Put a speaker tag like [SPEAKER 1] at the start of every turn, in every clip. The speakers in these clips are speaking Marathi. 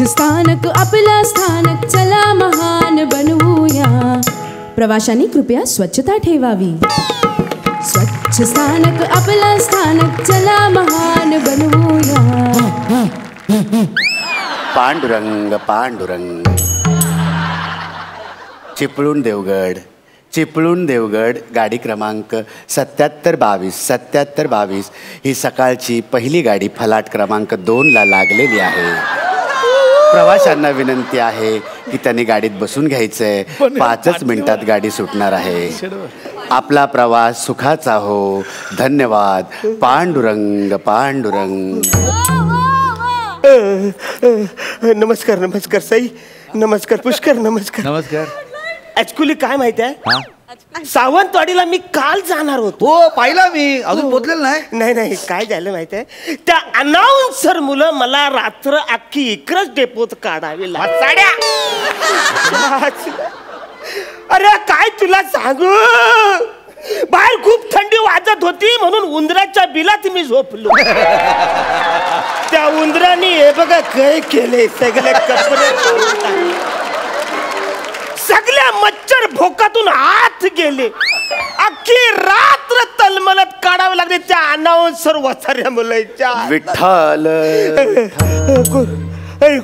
[SPEAKER 1] स्वच्छ स्थानक आपलं स्थानक, चला महान बनवूया. प्रवाशांनी कृपया स्वच्छता ठेवावी. स्वच्छ स्थानक आपलं स्थानक, चला महान बनवूया.
[SPEAKER 2] पांडुरंग पांडुरंग. चिपळूण देवगड, चिपळूण देवगड गाडी क्रमांक 7722 7722 ही सकाळची पहिली गाडी फलाट क्रमांक 2ला लागलेली आहे. प्रवाशांना विनंती आहे की त्यांनी गाडीत बसून घ्यायचंय. 5च मिनिटात गाडी सुटणार आहे. आपला प्रवास सुखाचा हो. धन्यवाद. पांडुरंग पांडुरंग.
[SPEAKER 3] नमस्कार नमस्कार साई. नमस्कार पुष्कर. नमस्कार
[SPEAKER 4] नमस्कार.
[SPEAKER 3] ऍक्च्युली काय माहिती आहे, सावंतवाडीला मी काल जाणार होतो.
[SPEAKER 4] हो पाहिला मी, अजून पोचलेलं नाही.
[SPEAKER 3] नाही नाही, काय झालं माहिती आहे, त्या अनाउन्सर मुलं मला रात्र अख्खी इकडच डेपोत काढावी लागल्या. अरे काय तुला सांगू, बाहेर खूप थंडी वाजत होती म्हणून उंदराच्या बिलात मी झोपलो. त्या उंदराने हे बघा काय केले, सगळे कपडे सगळ्या मच्छर भोकातून हात गेले. अख्खी रात्र तलमलत काढावे लागले त्या अनाउन्सर वसाऱ्या मुलांच्या.
[SPEAKER 2] विठ्ठल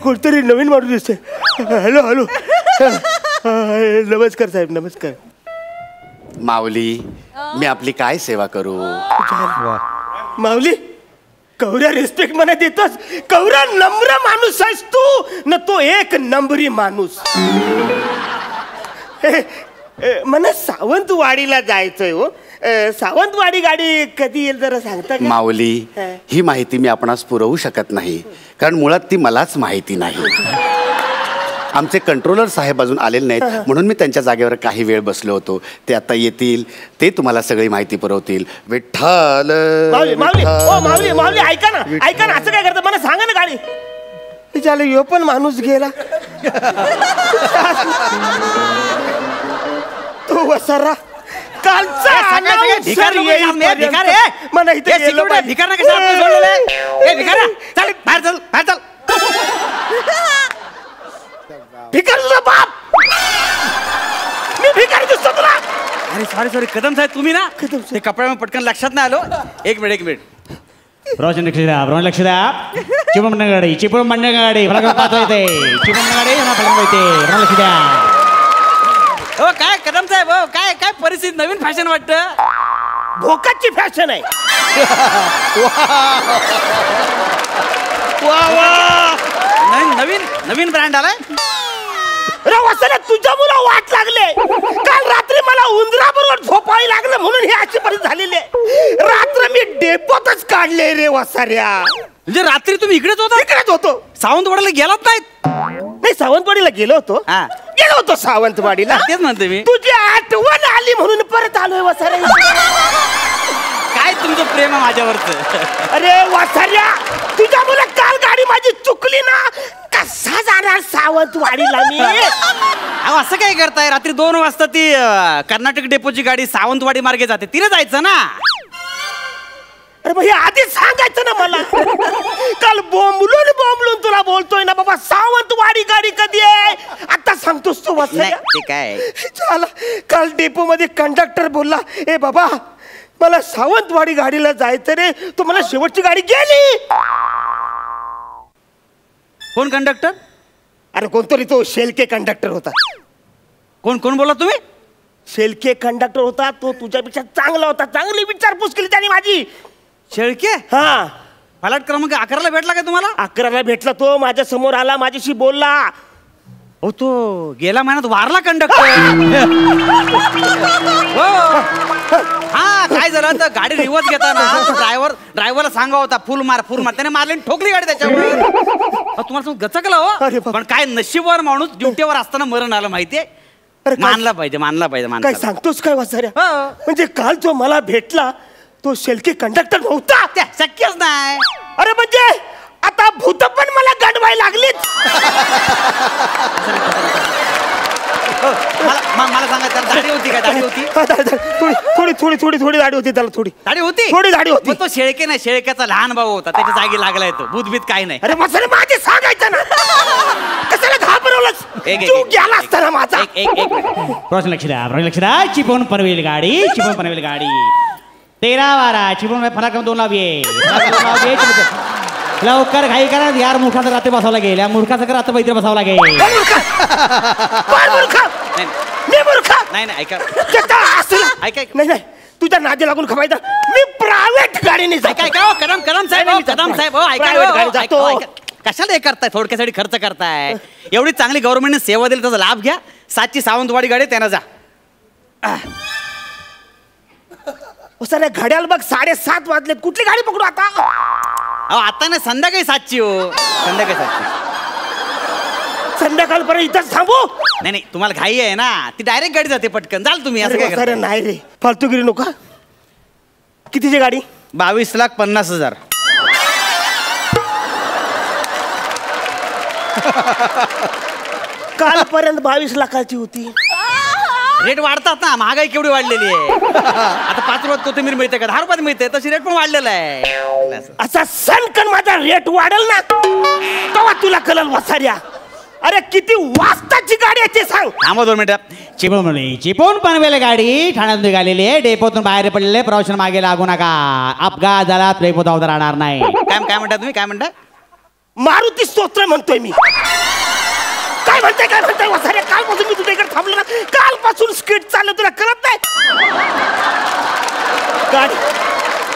[SPEAKER 3] कोणतरी नवीन माणूस दिसते. Hello hello. नमस्कार साहेब. नमस्कार.
[SPEAKER 2] माऊली, मी आपली काय सेवा करू?
[SPEAKER 3] माऊली, कवऱ्या रिस्पेक्ट मला देतोस. कवऱ्या नम्र माणूस आहेस तू न, तो एक नंबरी माणूस. मला सावंतवाडीला जायचंय हो. सावंतवाडी गाडी कधी येईल जरा सांगता का?
[SPEAKER 2] माऊली, ही माहिती मी आपणास पुरवू शकत नाही, कारण मुळात ती मलाच माहिती नाही. आमचे कंट्रोलर साहेब अजून आलेले नाहीत, म्हणून मी त्यांच्या जागेवर काही वेळ बसलो होतो. ते आता येतील, ते तुम्हाला सगळी माहिती पुरवतील. विठ्ठल.
[SPEAKER 3] माऊली माऊली ओ माऊली माऊली, ऐका ना ऐका ना, असं काय करतं मला सांगा ना. गाडी विचारलं, यो पण माणूस गेला. तो वसारा कालचा बाप. मी भिकारी दिसतो तुला?
[SPEAKER 5] अरे सॉरी सॉरी कदम साहेब, तुम्ही ना ते कपड्यामध्ये पटकन लक्षात नाही आलो. एक मिनिट.
[SPEAKER 6] प्रवाशांनी लक्ष द्या, प्रवाशांनी लक्ष द्या. चिपळूण गाडी, चिपळूण गाडी मला पाहता येते. चिपळूण गाडी मला येते, लक्ष द्या.
[SPEAKER 5] हो काय कदम साहेब, हो काय काय परिस्थिती, नवीन फॅशन वाटतं.
[SPEAKER 3] भोकाची फॅशन आहे.
[SPEAKER 5] नवीन ब्रँड आलाय.
[SPEAKER 3] अरे वसल्या, तुझ्या मुला वाट लागले. काल रात्री मला उंदराबरोबर झोपावी लागलं म्हणून ही अशी परिस्थिती झालेली आहे. रात्र मी डेपोतच काढले रे वसाऱ्या.
[SPEAKER 5] म्हणजे रात्री तुम्ही इकडेच होता?
[SPEAKER 3] इकडेच होतो.
[SPEAKER 5] सावंतवाडीला गेलात नाहीत?
[SPEAKER 3] नाही, सावंतवाडीला गेलो होतो. गेलो होतो सावंतवाडीला.
[SPEAKER 5] तेच म्हणते मी.
[SPEAKER 3] तुझी आठवण आली म्हणून परत आलोय वसाऱ्या.
[SPEAKER 5] काय तुमचं प्रेम आहे माझ्यावरचं?
[SPEAKER 3] अरे वसाऱ्या, तुझ्या मुला काल गाडी माझी चुकली ना, कसा जाणार सावंतवाडीला मी?
[SPEAKER 5] असं काय करताय? रात्री 2 वाजता ती कर्नाटक डेपोची गाडी सावंतवाडी मार्गे जाते, तिने जायचं ना.
[SPEAKER 3] अरे भाई, आधीच सांगायचं ना मला. काल बोंबलून तुला बोलतोय ना बाबा, सावंतवाडी गाडी कधी आहे आता सांगतोस तू. वसाऱ्या
[SPEAKER 5] ते काय
[SPEAKER 3] झालं, काल डेपो मध्ये कंडक्टर बोलला, ए बाबा मला सावंतवाडी गाडीला जायचं रे. तो मला शेवटची गाडी गेली.
[SPEAKER 5] कोण कंडक्टर?
[SPEAKER 3] अरे कोणतरी तो शेलके कंडक्टर होता.
[SPEAKER 5] कोण बोला तुम्ही?
[SPEAKER 3] शेलके कंडक्टर होता तो, तुझ्यापेक्षा चांगला होता. चांगली विचारपूस केली त्याने माझी.
[SPEAKER 5] शेळके?
[SPEAKER 3] हा.
[SPEAKER 5] फलाट क्रमांक 11ला भेटला का तुम्हाला?
[SPEAKER 3] 11ला भेटला तो. माझ्या समोर आला, माझ्याशी बोलला.
[SPEAKER 5] हो, तो गेला महिन्यात वारला कंडक्टर. हा, काय झालं तर गाडी रिवर्स घेताना ड्रायव्हरला सांगा होता फुल मार. त्याने मारली, ठोकली गाडी त्याच्यावर. तुम्हाला गचकला हो. पण काय नशीबवर माणूस ड्युटीवर असताना मरण आलं माहितीये. मानला पाहिजे.
[SPEAKER 3] काय सांगतोस काय वसाऱ्या? म्हणजे काल जो मला भेटला तो शेलके कंडक्टर नव्हता?
[SPEAKER 5] त्या शक्यच नाही.
[SPEAKER 3] अरे म्हणजे आता भूत पण मला गंडवाय लागलीत.
[SPEAKER 5] मला सांगा त्याला दाढी होती काय? दाढी होती?
[SPEAKER 3] थोडी दाढी होती त्याला,
[SPEAKER 5] दाढी होती?
[SPEAKER 3] थोडी दाढी होती.
[SPEAKER 5] मग तो शेळके नाही, शेळक्याचा लहान भाऊ होता, त्याच्या जागी लागलाय तो. भूतभीत काही नाही.
[SPEAKER 3] अरे मसाले माझे सांगायचं ना, कशाला घाबरवलंस? तू गेला असताना माझा.
[SPEAKER 5] एक
[SPEAKER 6] प्रश्न लक्ष द्या. चिपळूण पनवेल गाडी 13-12 चिपळूण फलक क्रमांक 2 लाविये. लवकर घाई करा यार, मूर्खाचं रात्री बसावं लागेल. या मूर्खाचं रात्र बैत्र बसावं लागेल.
[SPEAKER 5] नाही ऐका
[SPEAKER 3] नाही तुझ्या नादी लागून खवायचा. मी प्रायव्हेट गाडीने
[SPEAKER 5] कदम साहेब कशाला हे करताय? थोडक्यासाठी खर्च करताय. एवढी चांगली गव्हर्नमेंटने सेवा दिली, त्याचा लाभ घ्या. 7ची सावंतवाडी गाडी त्यांना जा.
[SPEAKER 3] सर घड्याल बघ 7:30 वाजलेत. कुठली गाडी पकडू आता?
[SPEAKER 5] आता नाही, संध्याकाळी 7ची हो.
[SPEAKER 3] संध्याकाळपर्यंत इथंच थांबू?
[SPEAKER 5] नाही तुम्हाला घाई आहे ना, ती डायरेक्ट गाडी जाते पटकन. जाल तुम्ही. असं काय करताय?
[SPEAKER 3] नाही रे, फालतूगिरी नको. कितीची गाडी?
[SPEAKER 5] 22,50,000.
[SPEAKER 3] कालपर्यंत 22 लाखाची होती.
[SPEAKER 5] रेट वाढतात ना, महागाई केवढी वाढलेली आहे. आता 5 रुपयात कोथिंबीर मिळते का? 10 रुपयात मिळते. तशी रेट पण वाढलेला आहे.
[SPEAKER 3] असा सणकण माझा रेट वाढेल ना, तेव्हा तुला कळल वसाऱ्या. अरे किती वाजताची गाडी आहे ते सांग.
[SPEAKER 5] थांबा 2 मिनिटं.
[SPEAKER 6] चिपळूण पनवेल गाडी ठाण्यात निघालेली आहे. डेपोतून बाहेर पडलेले प्रवाशांना मागे लागू नका. अपघात झाला डेपो धावता राहणार नाही.
[SPEAKER 5] काय म्हणता तुम्ही? काय म्हणता?
[SPEAKER 3] मारुती स्तोत्र म्हणतोय मी. काय म्हणताय वसाऱ्या? कालपासून मी तुझ्या इकडे थांबलो ना, कालपासून स्किट चाललं, तुला कळत नाही? गाडी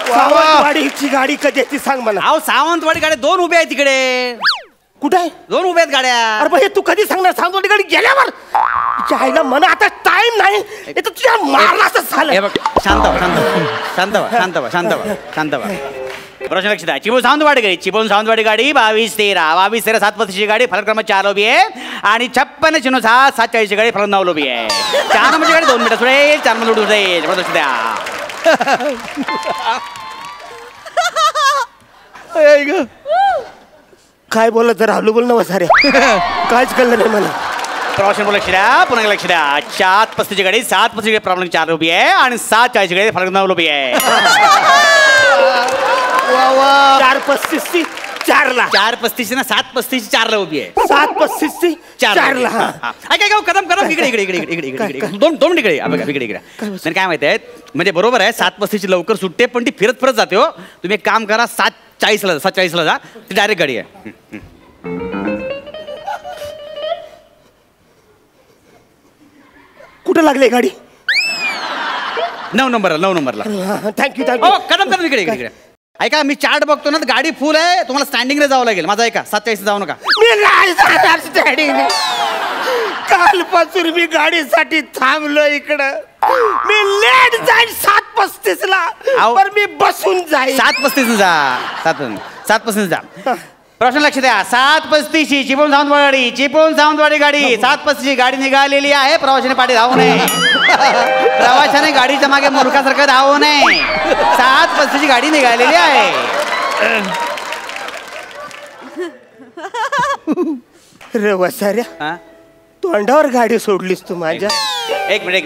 [SPEAKER 3] सावंतवाडीची गाडी कधी ती सांग मला.
[SPEAKER 5] अहो सावंतवाडी गाड्या 2 उभ्या आहेत तिकडे.
[SPEAKER 3] कुठे आहे?
[SPEAKER 5] 2 उभ्या आहेत गाड्या.
[SPEAKER 3] अरे हे तू कधी सांगणार? सावंतवाडी गाडी गेल्यावर आईला म्हणा आता टाइम नाही. हे तर तुझ्या मारला असं झालं.
[SPEAKER 5] हे बघ, शांत व्हा. प्रश्न लक्ष द्या. चिपळूण सावंतवाडी गाडी 22-13 7:35 गाडी फलक क्रमांक 4 उभी आहे. आणि 56-06 7:40 गाडी फलक 9 उभी आहे. 4 नंबरची गाडी 2 मिनिटं सुटेल. 4 नंबर उडून जाईल. लक्ष द्या.
[SPEAKER 3] काय बोलत जरा हलू बोल ना वसाऱ्या. काहीच कळलं नाही मला.
[SPEAKER 5] प्रवाशांना लक्ष द्या. पुन्हा लक्ष द्या. 7:35 गाडी 7:35 प्रॉब्लेम 4 उभी आहे. आणि 7:40 गाडी फलक 9 उभी आहे.
[SPEAKER 3] 4:35 4ला
[SPEAKER 5] 4:35 ना 7:35 4ला उभी आहे.
[SPEAKER 3] 7:35 4ला.
[SPEAKER 5] कदम इकडे दोन इकडे काय माहिती म्हणजे बरोबर आहे 7:35 लवकर सुटते, पण ती फिरत जाते हो. तुम्ही एक काम करा, 7:40ला जा. ती डायरेक्ट गाडी आहे.
[SPEAKER 3] कुठं लागली गाडी?
[SPEAKER 5] 9 नंबरला.
[SPEAKER 3] थँक्यू.
[SPEAKER 5] कदम इकडे ऐका, मी चार्ट बघतो ना, गाडी फुल आहे. तुम्हाला स्टँडिंगला जावं लागेल. माझा ऐका, 7:40 जाऊ नका.
[SPEAKER 3] कालपासून मी गाडीसाठी थांबलो इकडं. मी लेट जाईल 7:35ला, पण मी बसून जाईल.
[SPEAKER 5] 7:35 जा. प्रश्न लक्ष द्या. 7:35 चिपळूण सावंतवाडी गाडी 7:35 गाडी निघालेली आहे. प्रवाशाने पाठी धावू नये. प्रवाशाने गाडीच्या मागे मूर्खासारखं धावू नये. 7:35 गाडी निघालेली आहे.
[SPEAKER 3] रे वसाऱ्या, तोंडावर गाडी सोडलीस तू माझ्या.
[SPEAKER 5] एक मिनिट.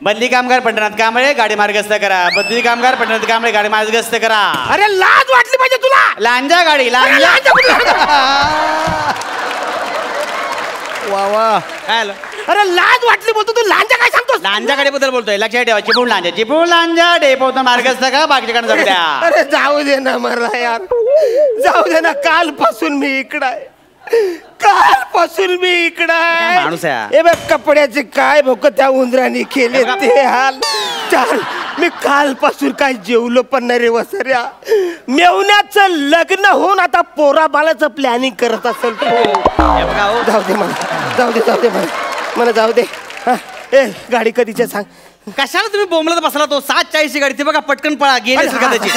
[SPEAKER 5] बदली कामगार पंढरनाथ कांबळे गाडी मार्गस्थ करा. गाडी मार्गस्थ करा.
[SPEAKER 3] अरे लाज वाटली पाहिजे तुला.
[SPEAKER 5] लांजा गाडी लांजा.
[SPEAKER 3] अरे लाज वाटली बोलतो तू. लांजा काय सांगतोस?
[SPEAKER 5] लांजा गाडीबद्दल बोलतोय. लक्षात ठेवा. चिपळूण लांजा डेपोतून मार्गस्थ करा. बाकीच्याकडे जाऊ द्या.
[SPEAKER 3] अरे जाऊ दे ना मला यार, जाऊ दे ना. कालपासून मी इकडं आहे.
[SPEAKER 5] माणूस आहे.
[SPEAKER 3] हे बघ कपड्याचे काय भोक त्या उंदराने केले ते हाल. चाल, मी कालपासून काय जेवलो पण नाही रे वसऱ्या. मेवण्याचं लग्न होऊन आता पोरा बाळाचं प्लॅनिंग करत असेल तो. जाऊ दे मला जाऊ दे. ए गाडी कधीच्या सांग.
[SPEAKER 5] कशाला तुम्ही बोंबलत बसला? तो 7:40 गाडी ती बघा, पटकन पळा. गेली त्याची.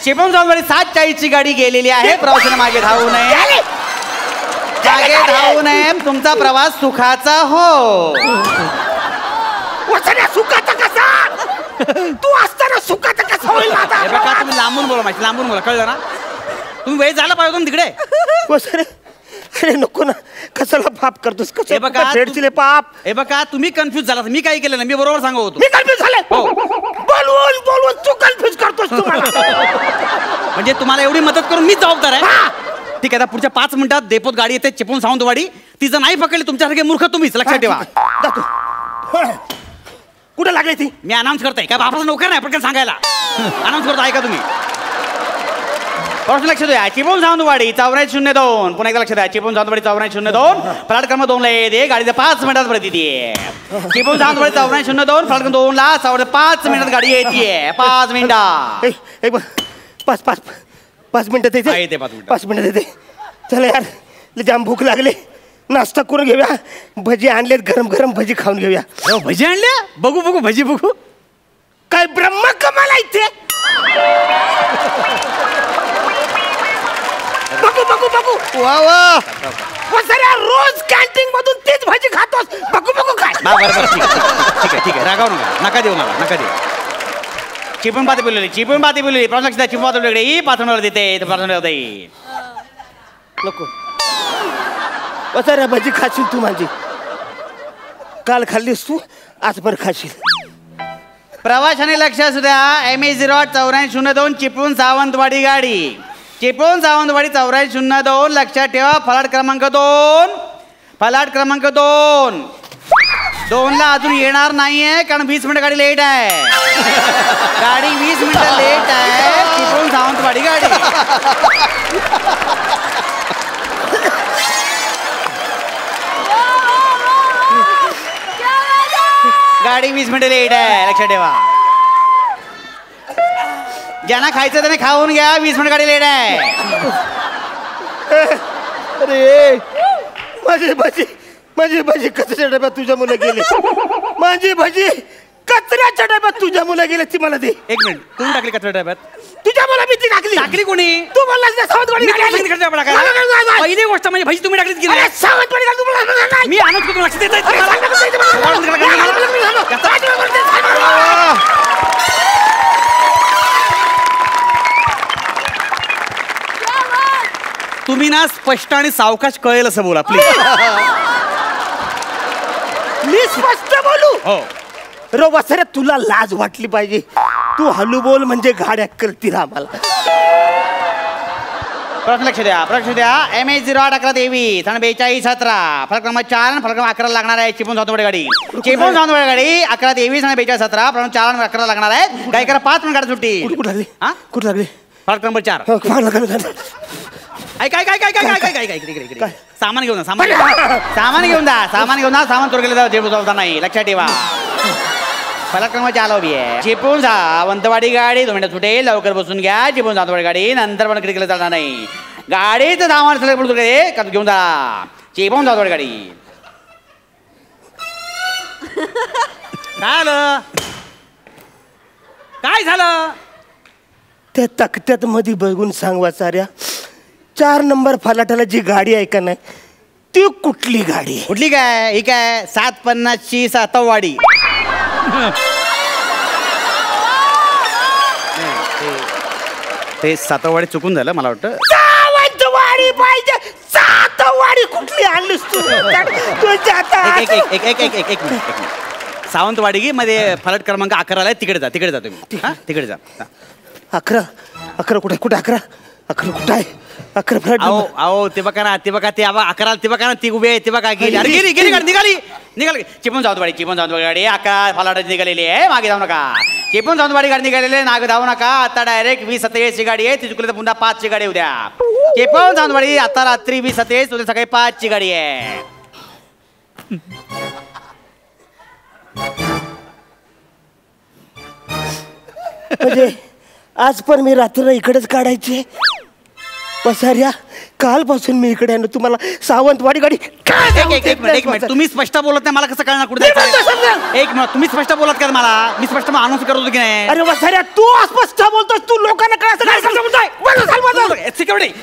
[SPEAKER 5] चिपळूण सावंतवाडी 7:40 गाडी गेलेली आहे. प्रवाशाने मागे धावू नये. तुमचा प्रवास सुखाचा हो.
[SPEAKER 3] सुखाचा कसा? तू असताना सुखाचा कसा होईल?
[SPEAKER 5] तुम्ही लांबून बोला, कळलं ना? तुम्ही वेळ झाला पाहिजे तिकडे.
[SPEAKER 3] अरे नको ना, कशाला पाप करतोस?
[SPEAKER 5] हे बघा,
[SPEAKER 3] फेडचिले पाप.
[SPEAKER 5] हे बघा तुम्ही कन्फ्युज झाला. मी काय केलं ना, मी बरोबर सांगत होतो.
[SPEAKER 3] मी कन्फ्युज झाले. बोलवून बोलवून तू कन्फ्युज करतोस तुम्हाला.
[SPEAKER 5] म्हणजे तुम्हाला एवढी मदत करून मीच जबाबदार आहे. ठीक आहे, आता पुढच्या 5 मिनिटात डेपोत गाडी येते चिपळूण सावंतवाडी. ती जर नाही पकडली तुमच्यासारखे मूर्ख तुम्हीच, लक्षात ठेवा.
[SPEAKER 3] जातो. कुठे लागली ती?
[SPEAKER 5] मी अनाऊन्स करतोय. काय बापाचा नोकर नाही पटकन सांगायला. अनाऊन्स करतो, ऐका तुम्ही. लक्ष द्या, चिपळूण सावंतवाडी 8402. पुन्हा एकदा लक्ष द्या, चिपळूण सावंतवाडी 8402. फ्लॅट क्रमांक 2 ला येते गाडी. 5 मिनिटात परत येते. चिपळूण सावंतवाडी 8402. फ्लॅट क्रमांक 2 ला 5 मिनिटात गाडी येते. 5 मिनिटात.
[SPEAKER 3] 5 मिनिटात येते. 5 मिनिटात येते. चला यार, जाम भूक लागली. नाश्ता करून घेऊया. भजी आणलेत, गरम गरम भजी खाऊन घेऊया.
[SPEAKER 5] भजी आणल्या? बघू बघू भजी बघू.
[SPEAKER 3] काय ब्रह्म कमाल आहे इथे. बघू बघू बघू.
[SPEAKER 4] वा वा.
[SPEAKER 3] सर रोज कॅन्टीन मधून तीच भजी खातोस. बघू बघू काय.
[SPEAKER 5] बरोबर, ठीक आहे. रागाव नका देऊ मला, नका देऊ. चिपळूण पाती बोलली. लक्ष द्या, चिपळूण पाती वेगळी. 5 मिनिटावर देते. 5 मिनिटावर देईल.
[SPEAKER 3] नको. सर भजी खाशील तू माझी. काल खाल्लीस तू, आज पण खाशील.
[SPEAKER 5] प्रवाशाने लक्ष असू द्या. MH08 8402 चिपळूण सावंतवाडी गाडी. चिपळूण सावंतवाडी 8402. लक्षात ठेवा. फलाट क्रमांक 2. फलाट क्रमांक 2. 2 ला अजून येणार नाहीये, कारण 20 मिनिटं गाडी लेट आहे. गाडी 20 मिनिटं लेट आहे. चिपळूण सावंतवाडी गाडी. गाडी 20 मिनिटं लेट आहे, लक्षात ठेवा. ज्यांना खायचं त्याने खाऊन घ्या. 20 मिनिट गाडी लेट आहे.
[SPEAKER 3] अरे माझी भजी कचऱ्याच्या डब्यात तुझ्या मुलं गेले. माझी भजी कचऱ्याच्या डब्यात तुझ्या मुलं गेले. ती मला दे.
[SPEAKER 5] 1 मिनिट. कोणी टाकली कचरा डब्यात?
[SPEAKER 3] तुझ्या मुला मी ती टाकली
[SPEAKER 5] कोणी?
[SPEAKER 3] तू बोललास ना सावंतवाडी
[SPEAKER 5] पहिली गोष्ट म्हणजे भजी तुम्ही टाकलीच की नाही?
[SPEAKER 3] सावंतवाडी
[SPEAKER 5] मी आणत तुम्ही लक्ष देत तुम्ही ना स्पष्ट आणि सावकाश कळेल असं बोला प्लीज.
[SPEAKER 3] मी स्पष्ट बोलू?
[SPEAKER 5] हो.
[SPEAKER 3] रो वसरे, तुला लाज वाटली पाहिजे. तू हलू बोल म्हणजे गाड्या करतील आम्हाला.
[SPEAKER 5] लक्ष द्या. MH08 1123 आणि 4217. फलक क्रमांक 4 फलक क्रमांक 11 लागणार आहे. चिपळूण सावंतवाडी गाडी. चिपळूण सावंतवाडी गाडी 1123 आणि 4217. फलक 4 आणि 11 लागणार आहे. गाडी करा 5 मिनिट सुट्टी.
[SPEAKER 3] कुठे लागली?
[SPEAKER 5] हा
[SPEAKER 3] कुठे लागली?
[SPEAKER 5] फलक क्रमांक 4. काय सामान घेऊन सामान घेऊन जा. सामान चोर गेलं जेवढा नाही, लक्षात ठेवा. फलक क्रमांक 4 उभी आहे. चिपळूण सावंतवाडी गाडी 2 मिनिटं सुटेल. लवकर बसून घ्या. चिपळूण सावंतवाडी गाडी नंतर पण केलं चालणार नाही. गाडीचं सामान सगळं घेऊन जा. चिपळूण सावंतवाडी गाडी. काय झालं?
[SPEAKER 3] त्या तक्त्यात मध्ये बघून सांग वाचाऱ्या. 4 नंबर फलाटाला जी गाडी आहे का नाही, ती कुठली गाडी आहे?
[SPEAKER 5] कुठली काय? ही काय 750ची सातववाडी. ते सातववाडी चुकून झालं मला वाटतं.
[SPEAKER 3] सावंतवाडी पाहिजे. सातववाडी कुठली आणलीस तू?
[SPEAKER 5] एक मिनिट. सावंतवाडी मध्ये फलाट क्रमांक 11 आहे. तिकडे जा तुम्ही. तिकडे जा.
[SPEAKER 3] 11 कुठे? 11 कुठे आहे? 11 फ्लॅट.
[SPEAKER 5] अहो ते बघा ना, ते बघा 11 ते बघा ना, ती उभी आहे. ते बघा गेली निघाली. चिपळूण सावंतवाडी गाडी 11 फलाटाची निघालेली आहे. मागे जाऊ नका. चिपळूण सावंतवाडी गाडी निघालेली आहे. मागे धावू नका. आता डायरेक्ट 2027 ची गाडी आहे. ती चुकली तर पुन्हा 5 ची गाडी उद्या. चिपळूण सावंतवाडी आता रात्री 2027, उद्या सकाळी 5 ची गाडी आहे.
[SPEAKER 3] म्हणजे आज पण मी रात्र इकडेच काढायची. पसाऱ्या, कालपासून मी इकडे आहे. तुम्हाला सावंतवाडी गाडी
[SPEAKER 5] एक मिनिट. तुम्ही स्पष्ट बोलत नाही, मला कसं कळणार कुठे? एक मिनिट. तुम्ही स्पष्ट बोलत का मला? मी स्पष्ट अनाउन्स करत होतो की नाही?
[SPEAKER 3] अरे पसाऱ्या, तू अस्पष्ट बोलतोस. तू लोकांना
[SPEAKER 5] सिक्युरिटी